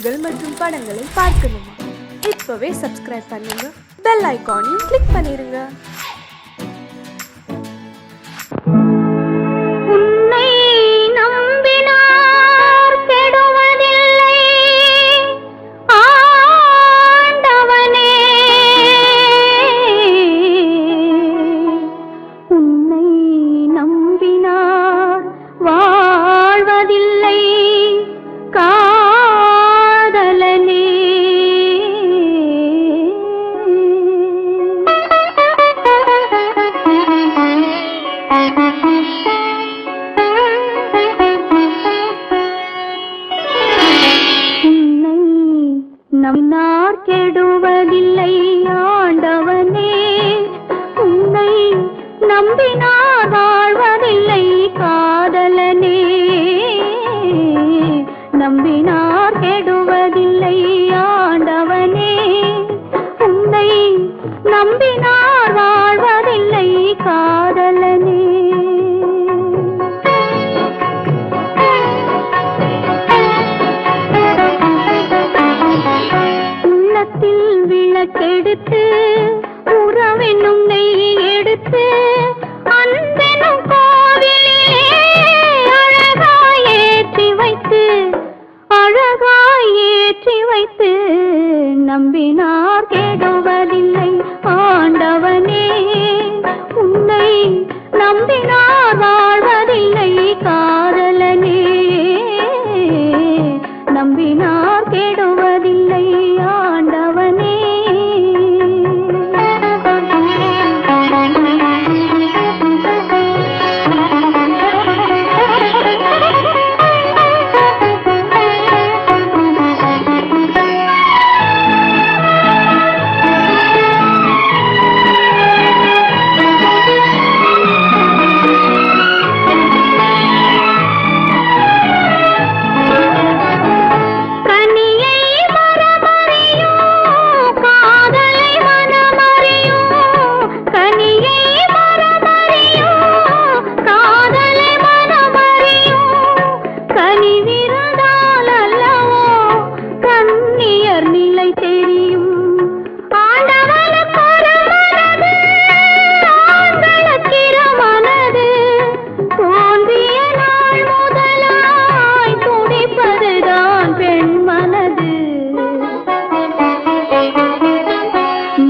செய்திகள் மற்றும் படங்களை பார்க்கணுமா? இப்பவே சப்ஸ்கிரைப் பண்ணுங்க, பெல் ஐகானையும் கிளிக் பண்ணிருங்க. நம்பினார் கெடுவதில்லை ஆண்டவனே, உன்னை நம்பினார் வாழ்வதில்லை காதலனே. நம்பினார் கெடுவதில்லை ஆண்டவனே, உன்னை நம்பினார் வாழ்வதில்லை காதலனே. விளக்கெடுத்து உறவென்னும் நெய் எடுத்து அன்பெனும் கோவிலே அழகாய் ஏற்றி வைத்து நம்பினார் கெடுவதில்லை ஆண்டவனே, உன்னை நம்பினார் வாழ்வதில்லை காதலனே. நம்பினார் கெடுவதில்லை ஆண்டவனே.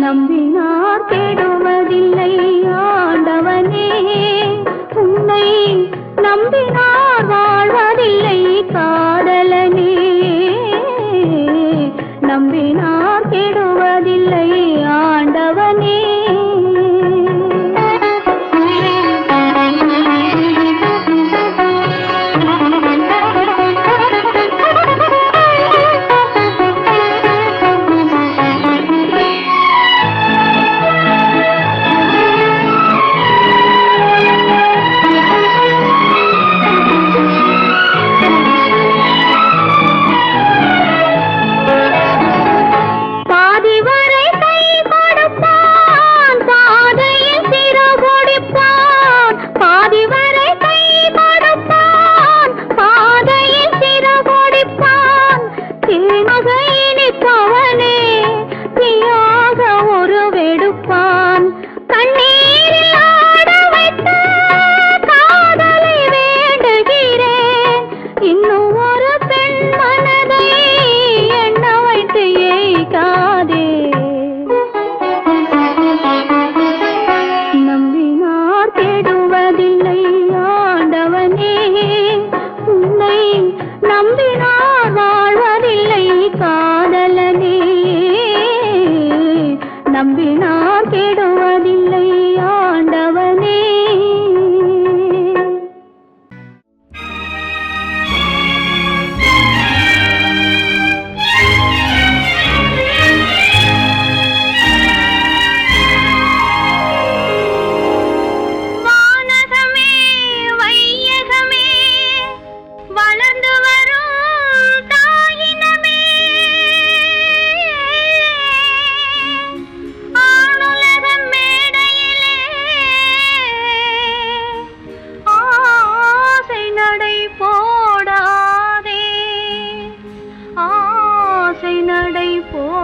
நம்பினார் கெடுவதில்லை ஆண்டவனே, உன்னை நம்பினார் வாழ்வதில்லை காதலனே. நம்பினார் கெடுவதில்லை ஆண்டவனே. நம்பினார் வாழ்வதில்லை காதலனே. நம்பினார் ஆசை நடை போடாதே.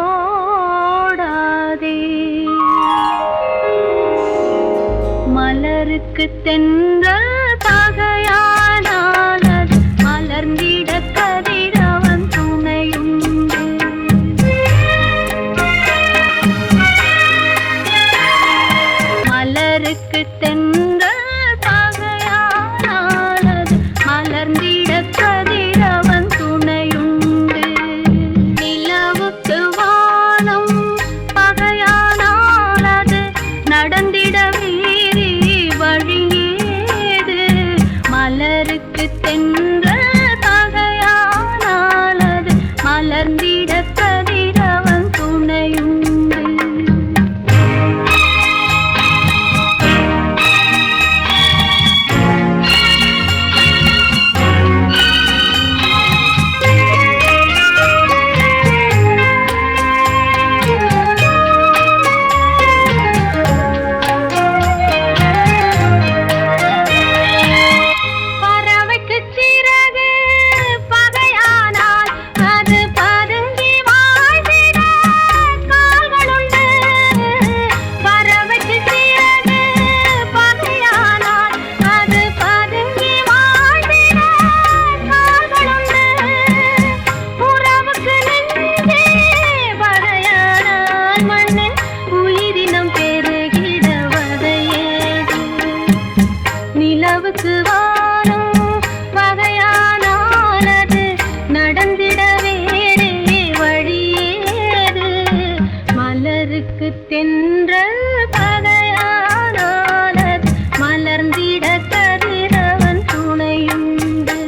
மலருக்கு தென்றல் பகையானால் அது மலர்ந்திட கதிரவன் துணையுண்டு. மலருக்கு தென்றல் பகையானால் அது மலர்ந்திட கதிரவன் துணையுண்டு. நிலவுக்கு வானம் பகையானால் அது நடந்திட மீறி வழியேது. மலருக்கு தென்றல் பகையானால் அது மலர்ந்திட கதிரவன் துணையுண்டு. நிலவுக்கு வானம் பகையானால் அது நடந்திட வேறே வழியேது. மலருக்கு தென்றல் பகையானால் அது மலர்ந்திட கதிரவன் துணையுண்டு.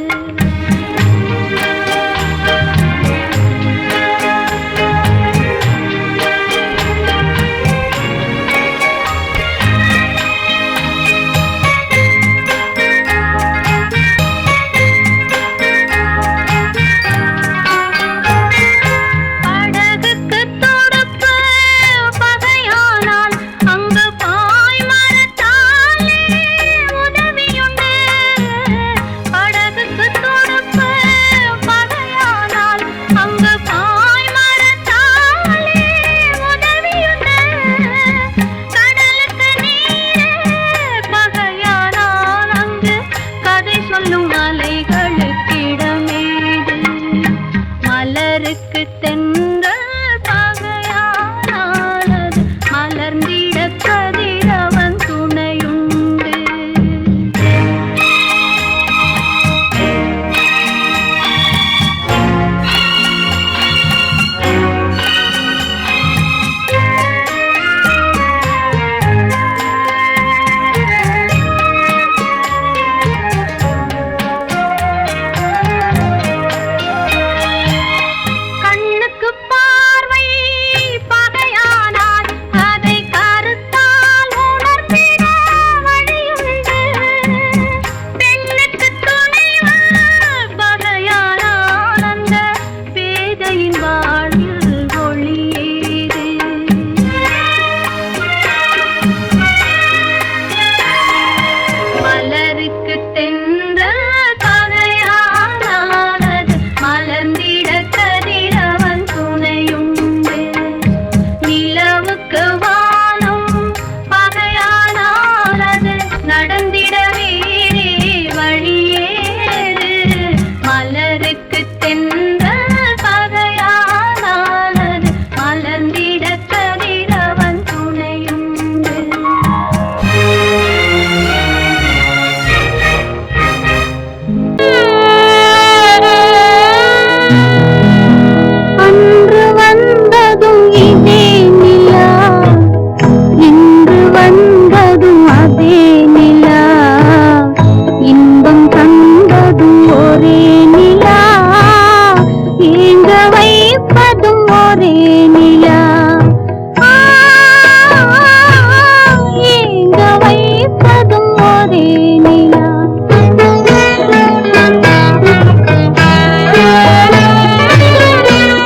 மலருக்கு தென்றல் பகையானால் அது மலர்ந்திட கதிரவன் துணையுண்டு.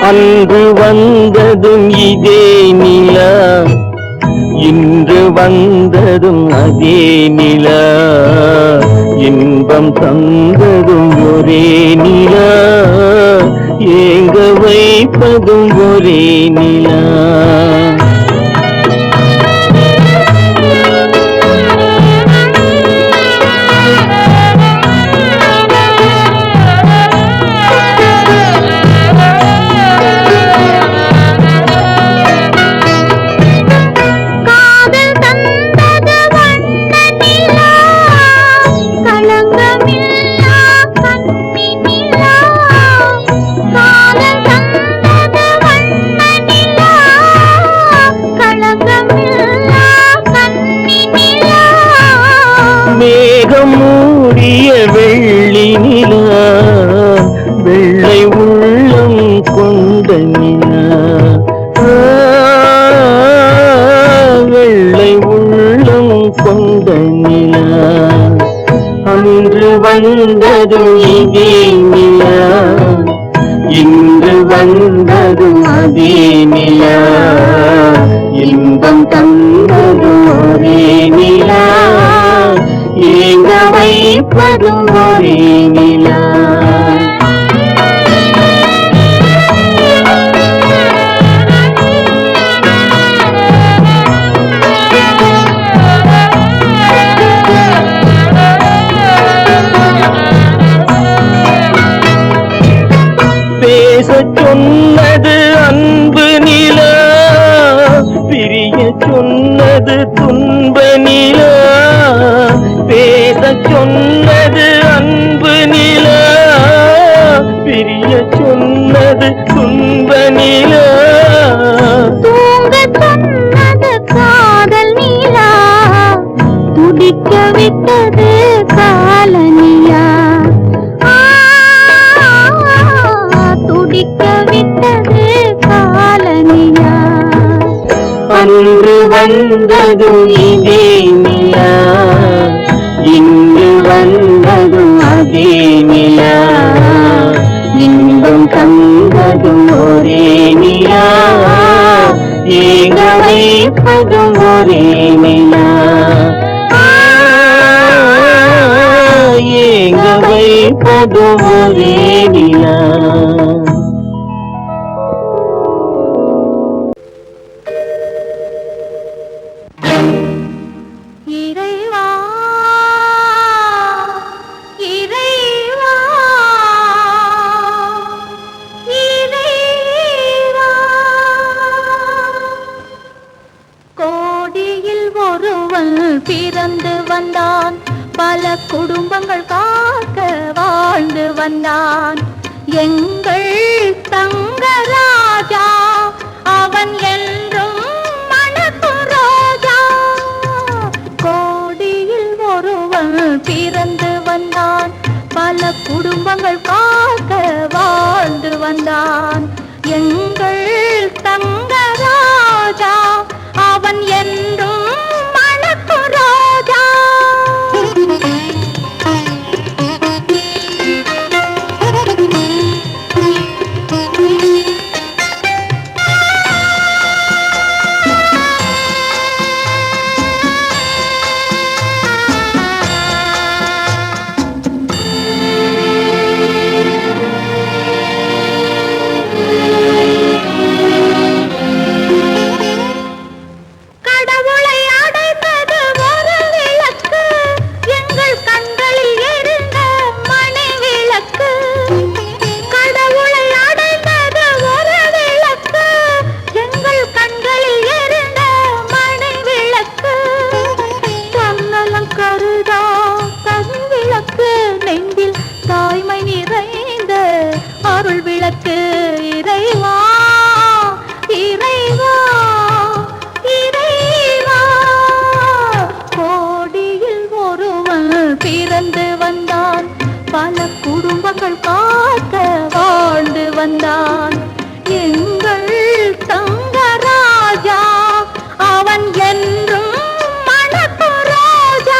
அன்று வந்ததும் இதே நிலா, இன்று வந்ததும் அதே நிலா, இன்பம் தந்ததும் ஒரே நிலா, ஏங்க வைப்பதும் ஒரே நிலா. மேகம் மூடிய வெள்ளி நிலா, வெள்ளை உள்ளம் கொண்ட நிலா, வெள்ளை உள்ளம் கொண்ட நிலா. அன்று வந்ததும் இதே நிலா, இன்று வந்ததும் அதே நிலா. இன்பம் தந்ததும் ஒரே நிலா, ஏங்க வைப்பதும் ஒரே நிலா. பேசச் சொன்னது அன்பு நிலா, பிரிய சொன்னது துன்ப நிலா. பேசச் சொன்னது அன்பு நிலா, பிரிய சொன்னது துன்ப நிலா. தூங்க சொன்னது காதல் நிலா, துடிக்க விட்டது கால நிலா. துடிக்க விட்டது கால நிலா. அன்று வந்ததும் இதே நிலா, இன்று வந்ததும் அதே நிலா. இன்பம் தந்ததும் ஒரே நிலா, ஏங்க வைப்பதும் ஒரே நிலா. ஏங்க வைப்பதும் ஒரே நிலா. இறைவா இறைவா இறைவா, கோடியில் ஒருவன் பிறந்து வந்தான், பல குடும்பங்கள் காக்க வாழ்ந்து வந்தான். எங்கள் தங்கராஜா அவன் என்றும் மணக்கும் ரோஜா. கோடியில் ஒருவன் பிறந்து வந்தான், பல குடும்பங்கள் காக்க வாழ்ந்து வந்தான். எங்கள் தங்கராஜா அவன் என்றும் மணக்கும் ரோஜா. வந்தான் எங்கள் தங்கராஜா, அவன் என்றும் மணக்கும் ரோஜா.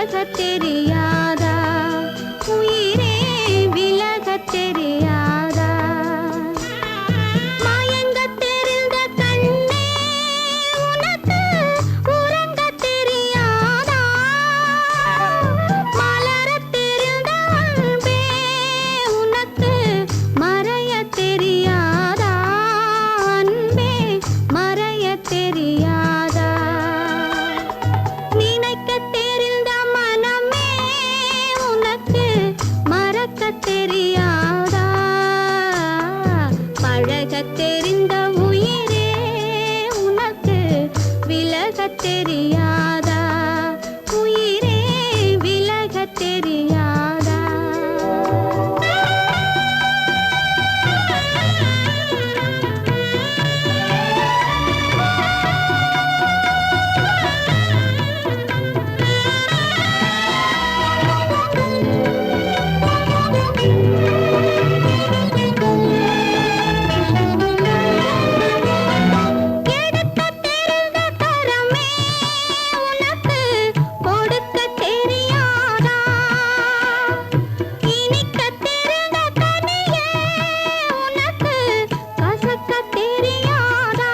விலகத் தெரியாதா உயிரே விலகத் தெரியாதா மயங்கத் தெரிந்த கண்ணே உனக்கு உறங்கத் தெரியாதா மலரத் தெரிந்த அன்பே உனக்கு மறையத் தெரியாதா அன்பே மறையத் தெரியாதா நினைக்கத் தெரிந்த மனமே உனக்கு மறக்கத் தெரியாதா பழகத் தெரிந்த உயிரே உனக்கு விலகத் தெரியாதா உயிரே விலகத் தெரியாதா எடுக்கத் தெரிந்த கரமே உனக்கு கொடுக்கத் தெரியாதா இனிக்கத் தெரிந்த கனியே உனக்கு கசக்கத் தெரியாதா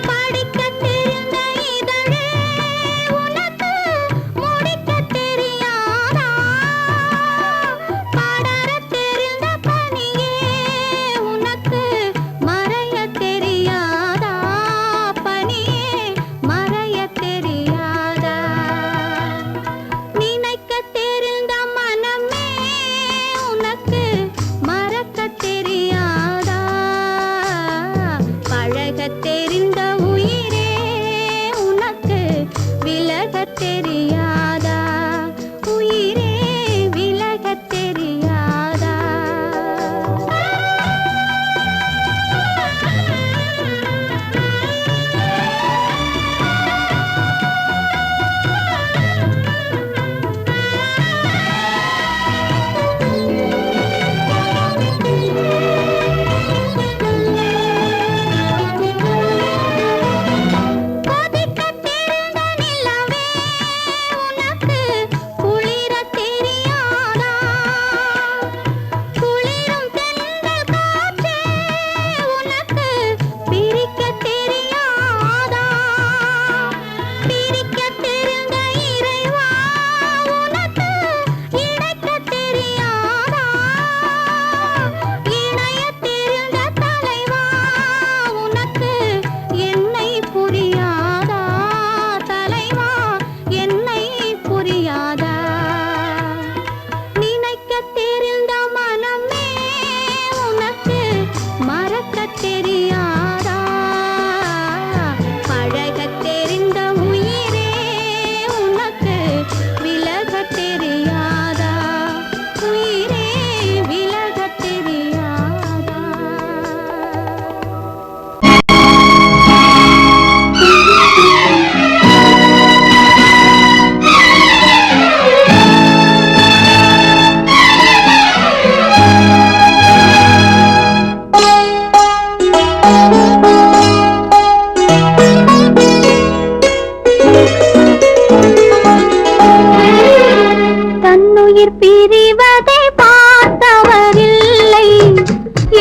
படிக்கத் தெரிந்த இதழே உனக்கு முடிக்கத் தெரியாதா படரத் தெரிந்த பனியே உனக்கு மறையத் தெரியாதா பனியே மறையத் தெரியாதா நினைக்கத் தெரிந்த மனமே உனக்கு மறக்கத் தெரியாதா பழகத் தெரிந்த உயிரே உனக்கு விலகத் தெரியாதா உயிரே விலகத் தெரியாதா கொதிக்கத் தெரிந்த நிலவே உனக்கு குளிரத் தெரியாதா குளிரும் தென்றல் காற்றே உனக்கு பிரிக்கத் தெரியாதா பிரிக்கத் தெரிந்த இறைவா உனக்கு இணைக்கத் தெரியாதா இணையத் தெரிந்த தலைவா உனக்கு என்னை புரியாதா தலைவா என்னை புரியாதா நினைக்கத் தெரிந்த மனமே உனக்கு மறக்கத் தெரியாதா பழகத் தெரிந்த உயிரே உனக்கு விலகத் தெரியாதா உயிரே விலகத் தெரியாதா தன்னுயிர் பிரிவதை பார்த்தவரில்லை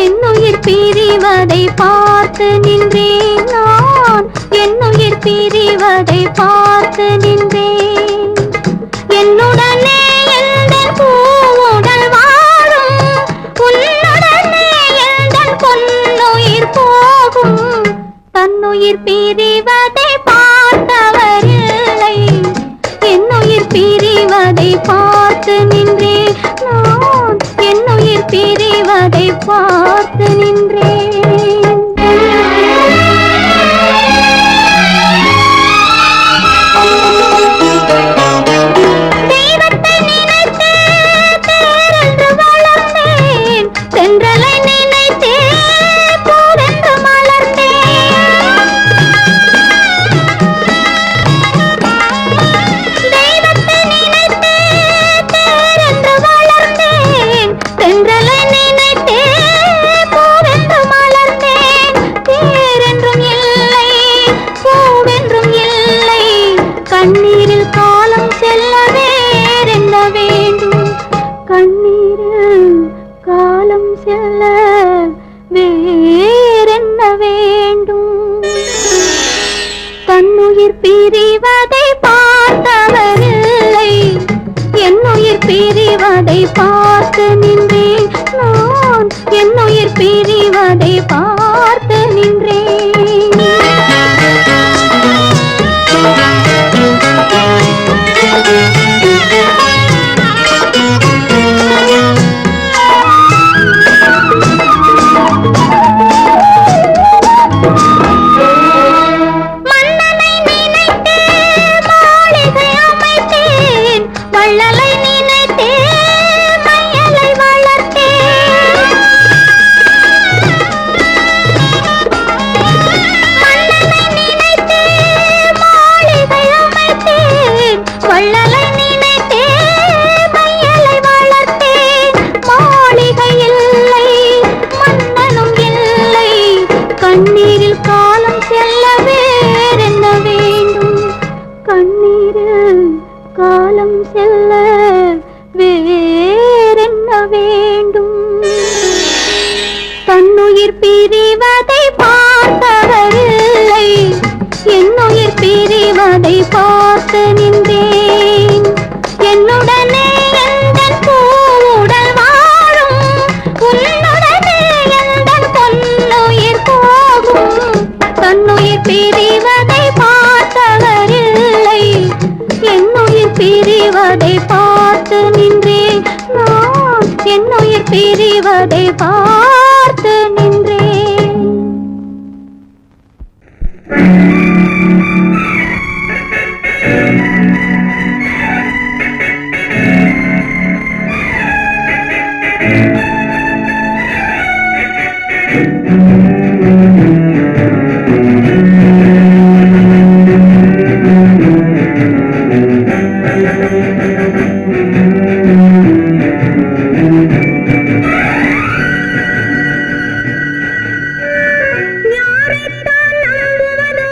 என்னுயிர் பிரிவதை பார்த்து நின்றேன் நான் என்னுயிர் பிரிவதை பார்த்து நின்றேன் என்னுடனே எந்தன் பூவுடல் வாழும் உன்னுடனே எந்தன் பொன்னுயிர் போகும் தன்னுயிர் பிரிவதை பார்த்தவரில்லை என்னுயிர் பிரிவதை பார்த்து நின்றேன் நான் என்னுயிர் பிரிவதை பார்த்து நின்றேன் தெய்வத்தை நினைத்தே தேரென்று வளர்ந்தேன் தென்றலை நினைத்தே பூவென்று மலர்ந்தேன் தெய்வத்தை நினைத்தே செல்ல வேறென்ன வேண்டும்? தன்னுயிர் பிரிவதை பார்த்தவரில்லை, என்னுயிர் பிரிவதை பார்த்து நின்றேன். என்னுடனே எந்தன் பூவுடல் வாழும், உன்னுடனே எந்தன் பொன்னுயிர் போகும். தன்னுயிர் பிரிவதை பார்த்தவரில்லை, என்னுயிர் பிரிவதை பார்த்து நின்றேன். நான் என்னுயிர் பிரிவதை பார்த்து நின்றேன். யாரைத்தான் நம்புவதோ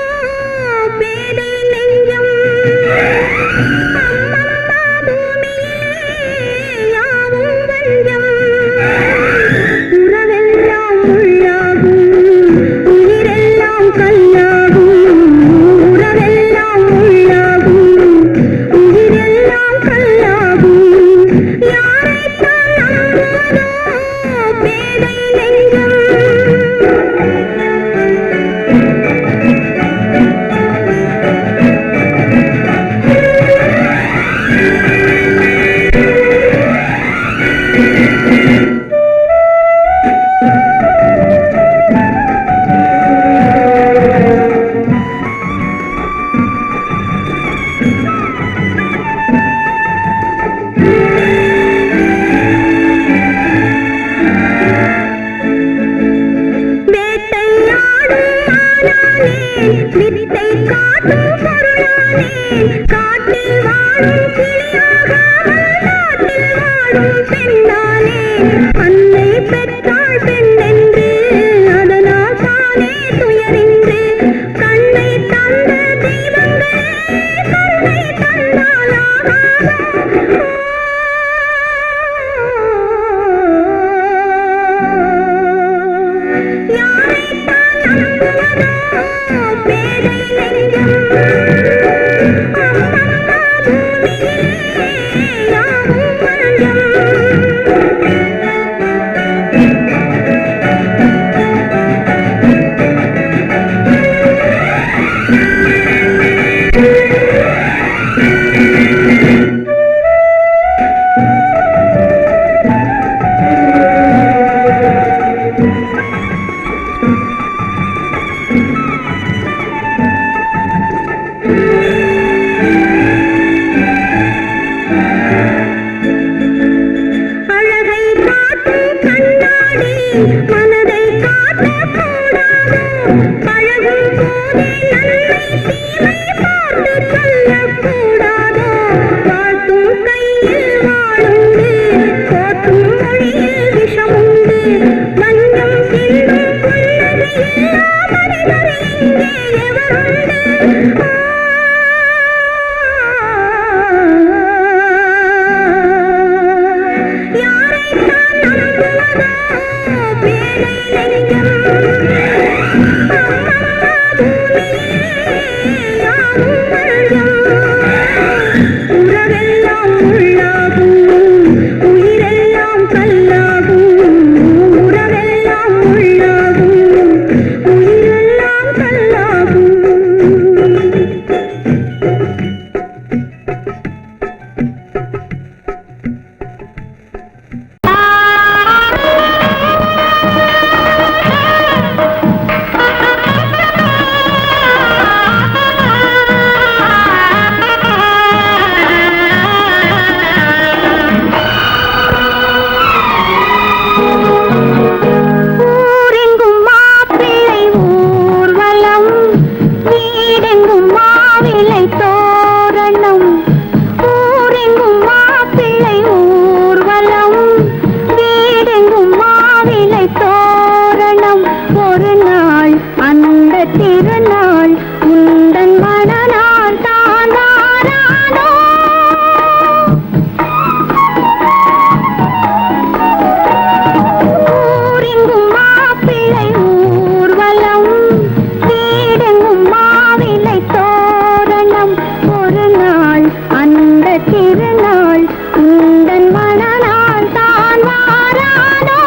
திருநாள் உந்தன் மனநாள் தான் வாராதோ.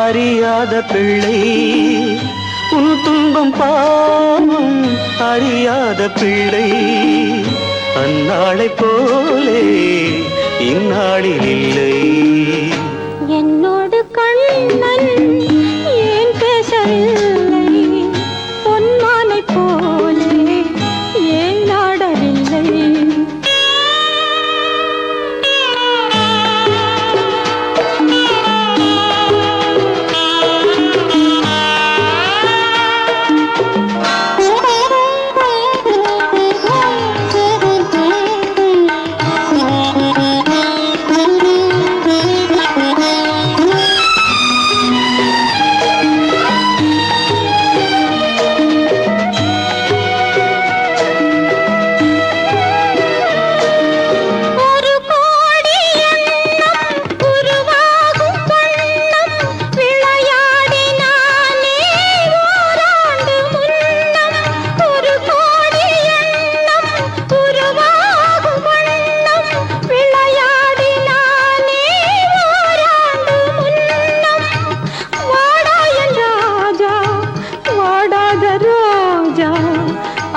அறியாத பிள்ளை உன் துன்பம் பாவம் அறியாத பிள்ளை அந்நாளை போலே இந்நாளில் இல்லை. என்னோடு கண்ணன் ஏன் பேசவில்லை, பொன்மானை போலே ஏன் நாடவில்லை.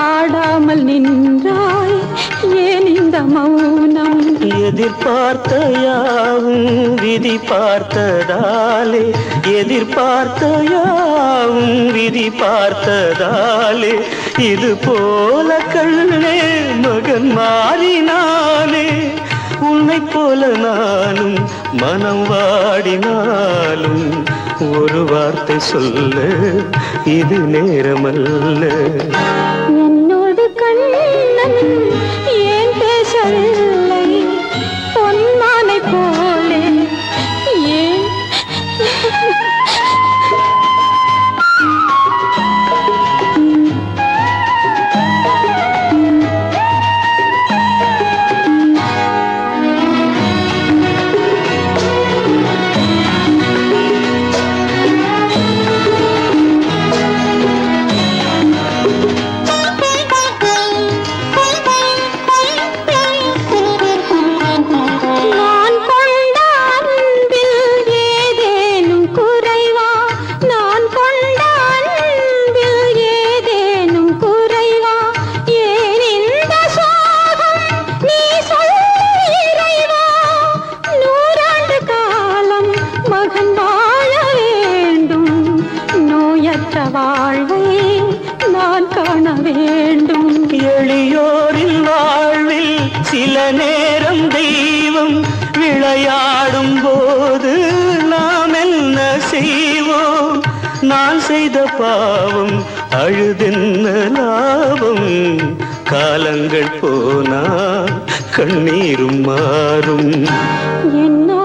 ஆடாமல் நின்றாய் ஏன் இந்த மௌனம்? எதிர்பார்த்த யாவும் விதி பார்த்ததாலே, எதிர்பார்த்த யாவும் விதி பார்த்ததாலே, இது போல கண்ணே மகன் மாறினானே. உன்னை போல நானும் மனம் வாடினாலும் ஒரு வார்த்தை சொல்ல இது நேரமல்ல. என்னோடு கண்ணன் ஏன் பேசவில்லை, பொன்மானை போலே ஏன்? வாழ்வை நான் காண வேண்டும். எளியோரின் வாழ்வில் சில நேரம் தெய்வம் விளையாடும் போது நாம் என்ன செய்வோம்? நான் செய்த பாவம் அழுதென்ன லாபம்? காலங்கள் போனால் கண்ணீரும் மாறும். என்ன